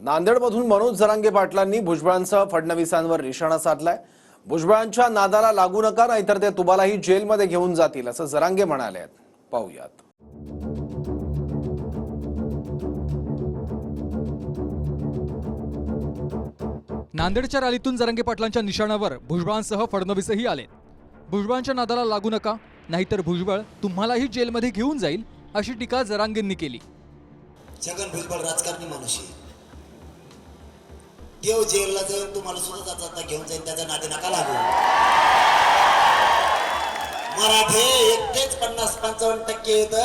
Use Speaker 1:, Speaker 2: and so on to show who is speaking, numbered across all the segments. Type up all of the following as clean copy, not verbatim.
Speaker 1: नांदेडमधून मनोज जरांगे पाटलांनी भुजबळांसह फडणवीसांवर निशाणा साधलाय। भुजबळांच्या नादाला लागू नका, नाहीतर ते तुम्हालाही जेलमध्ये घेऊन जातील, असं जरांगे म्हणाले। पाहूयात।
Speaker 2: नांदेडच्या रॅलीतून जरांगे पाटलांच्या निशाणावर भुजबळांसह फडणवीसही आले। भुजबळांच्या नादाला लागू नका, नाहीतर भुजबळ तुम्हालाही जेलमध्ये घेऊन जाईल, अशी टीका जरांगेंनी केली।
Speaker 3: छगन भुजबळ राजकारणी माणूस आहे, देव जेलला जाऊन तुम्हाला सुद्धा जाता घेऊन जाईल, त्याच्या नादी नका लागू। मराठे एकटेच 50-55% येत।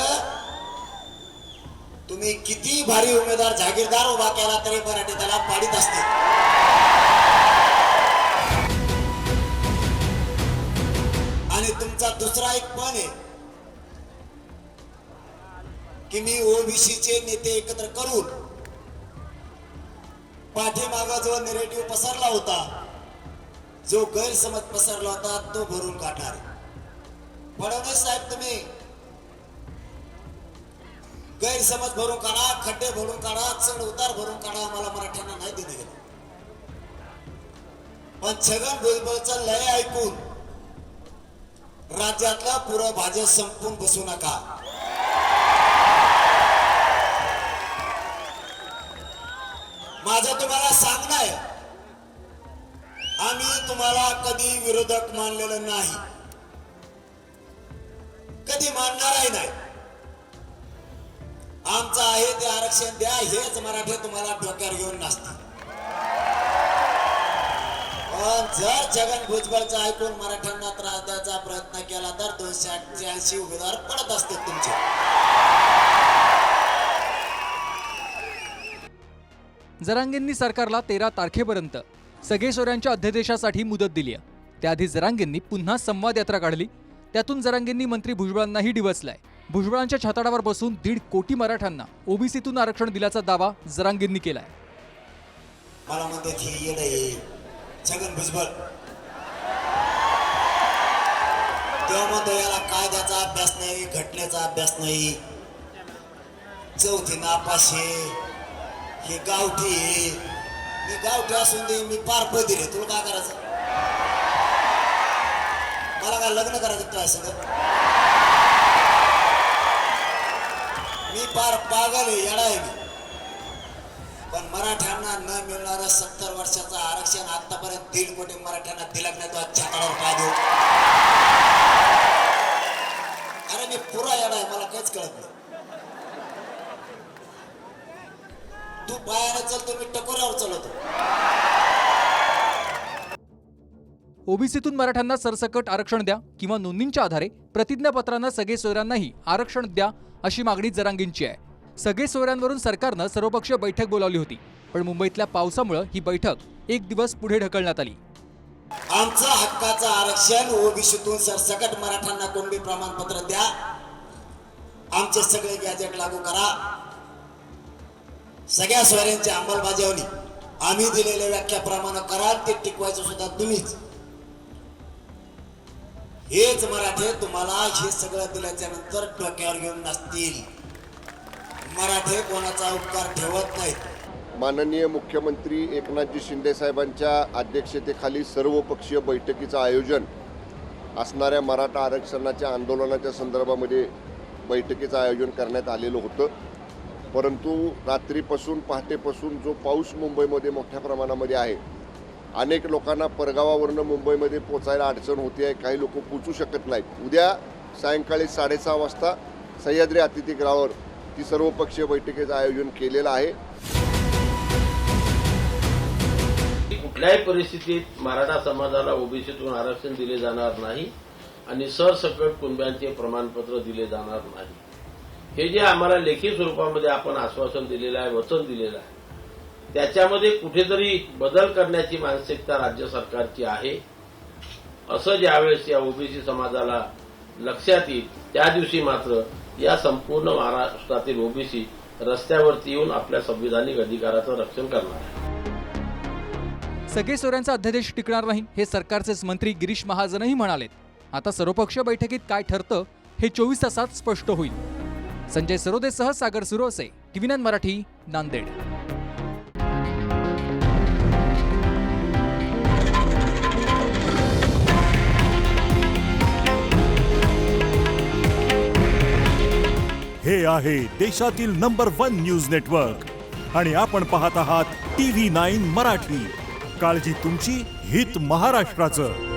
Speaker 3: तुम्ही किती भारी उमेदवार जागीरदार उभा केला तरी मराठे त्याला पाडीत असते। आणि तुमचा दुसरा एक पण आहे की मी ओबीसीचे नेते एकत्र करून पाठीमागा जो नेरेटिव्ह पसरला होता, जो गैरसमज पसरला होता, तो भरून काढणार। फडणवीस साहेब, तुम्ही गैरसमज भरून काढा, खड्डे भरून काढा, चढ उतार भरून काढा, आम्हाला मराठ्यांना नाही देणे गेलं। पण छगन भुजबळचं लय ऐकून राज्यातला पुरा भाजप संपून बसू नका। माझं तुम्हाला सांगणं आहे, आम्ही तुम्हाला कधी विरोधक मानलेलं नाही, कधी मानणारही नाही। आमचं आहे ते आरक्षण द्या, हेच मराठे तुम्हाला डोक्यावर घेऊन नसते। पण जर छगन भुजबळचं ऐकून मराठ्यांना त्रास द्यायचा प्रयत्न केला तर 288 उमेदवार पडत असतात तुमचे।
Speaker 2: जरांगेंनी सरकारला 13 तारखेपर्यंत सगळे सोयऱ्यांच्या अध्यादेशासाठी मुदत दिली आहे। त्याआधी जरांगेंनी पुन्हा संवाद यात्रा काढली। त्यातून जरांगेंनी मंत्री भुजबळांनाही डिवचलाय। भुजबळांच्या छाताडावर बसून 1.5 कोटी मराठ्यांना ओबीसीतून आरक्षण दिल्याचा दावा जरांगेंनी केलाय।
Speaker 3: मला म्हणते की येडे छगन भुजबळ, तेव्हा म्हणतो याला कायद्याचा अभ्यास नाही, घटनेचा अभ्यास नाही, चौथी नापाशी, हे गावठी। मी गावठी असून दे, मी पार बधीर आहे, तुला काय करायचं? मला काय लग्न करायचं काय सगळं? मी पार पागल आहे, येडा आहे मी। पण मराठ्यांना न मिळणारं 70 वर्षाचं आरक्षण आतापर्यंत 1.5 कोटी मराठ्यांना दिलं नाही, तो छाताडावर पाय देऊ। अरे मी पुरा येडा आहे, मला काहीच कळत नाही। तू पायाने चलतो, मी टकोरावर चालवतो।
Speaker 2: ओबीसीतून मराठ्यांना सरसकट आरक्षण द्या किंवा नोंदींच्या आधारे प्रतिज्ञापत्रांना सगळे सोयऱ्यांनाही आरक्षण द्या, अशी मागणी जरांगेंची आहे। सगळे सोयऱ्यांवरून सरकारनं सर्वपक्षीय बैठक बोलावली होती, पण मुंबईतल्या पावसामुळे ही बैठक 1 दिवस पुढे ढकलण्यात आली।
Speaker 3: आमचं हक्काचं आरक्षण ओबीसीतून सरसकट मराठ्यांना कोणबी प्रमाणपत्र द्या, आमचे सगळे गॅजेट लागू करा, सगळ्या सोयऱ्यांची अंमलबजावणी आम्ही दिलेल्या व्याख्याप्रमाणे कराल, ते टिकवायचं सुद्धा तुम्हीच। हेच मराठे तुम्हाला हे सगळं दिल्याच्या नंतर डोक्यावर घेऊन नसतील। मराठे कोणाचा उपकार ठेवत नाहीत।
Speaker 4: माननीय मुख्यमंत्री एकनाथजी शिंदे साहेबांच्या अध्यक्षतेखाली सर्वपक्षीय बैठकीचं आयोजन असणाऱ्या मराठा आरक्षणाच्या आंदोलनाच्या संदर्भामध्ये बैठकीचं आयोजन करण्यात आलेलं होतं। परंतु रात्रीपासून पहाटेपासून जो पाऊस मुंबईमध्ये मोठ्या प्रमाणामध्ये आहे, अनेक लोकांना परगावावरून मुंबईमध्ये पोचायला अडचण होते आहे, काही लोक पोचू शकत नाहीत। उद्या सायंकाळी 6:30 वाजता सह्याद्री अतिथीगृहावर ती सर्वपक्षीय बैठकीचं आयोजन केलेलं आहे।
Speaker 5: कुठल्याही परिस्थितीत मराठा समाजाला ओबीसीतून आरक्षण दिले जाणार नाही आणि सरसकट कुटुंबांचे प्रमाणपत्र दिले जाणार नाही, हे जे आम्हाला लेखी स्वरूपामध्ये आपण आश्वासन दिलेलं आहे, वचन दिलेलं आहे, त्याच्यामध्ये कुठेतरी बदल करण्याची मानसिकता राज्य सरकारची आहे, असं ज्यावेळेस या ओबीसी समाजाला लक्षात येईल, त्या दिवशी मात्र या संपूर्ण महाराष्ट्रातील ओबीसी रस्त्यावरती येऊन आपल्या संविधानिक अधिकाराचं रक्षण करणार आहे।
Speaker 2: सगळे सोयऱ्यांचा अध्यादेश टिकणार नाही, हे सरकारचेच मंत्री गिरीश महाजनही म्हणालेत। आता सर्वपक्षीय बैठकीत काय ठरतं हे 24 तासात स्पष्ट होईल। संजय सरोदेसह सागर सुरोसे, TV9 मराठी, नांदेड।
Speaker 6: हे आहे देशातील नंबर 1 न्यूज नेटवर्क आणि आपण पाहत आहात TV9 मराठी. काळजी तुमची, हित महाराष्ट्राचं.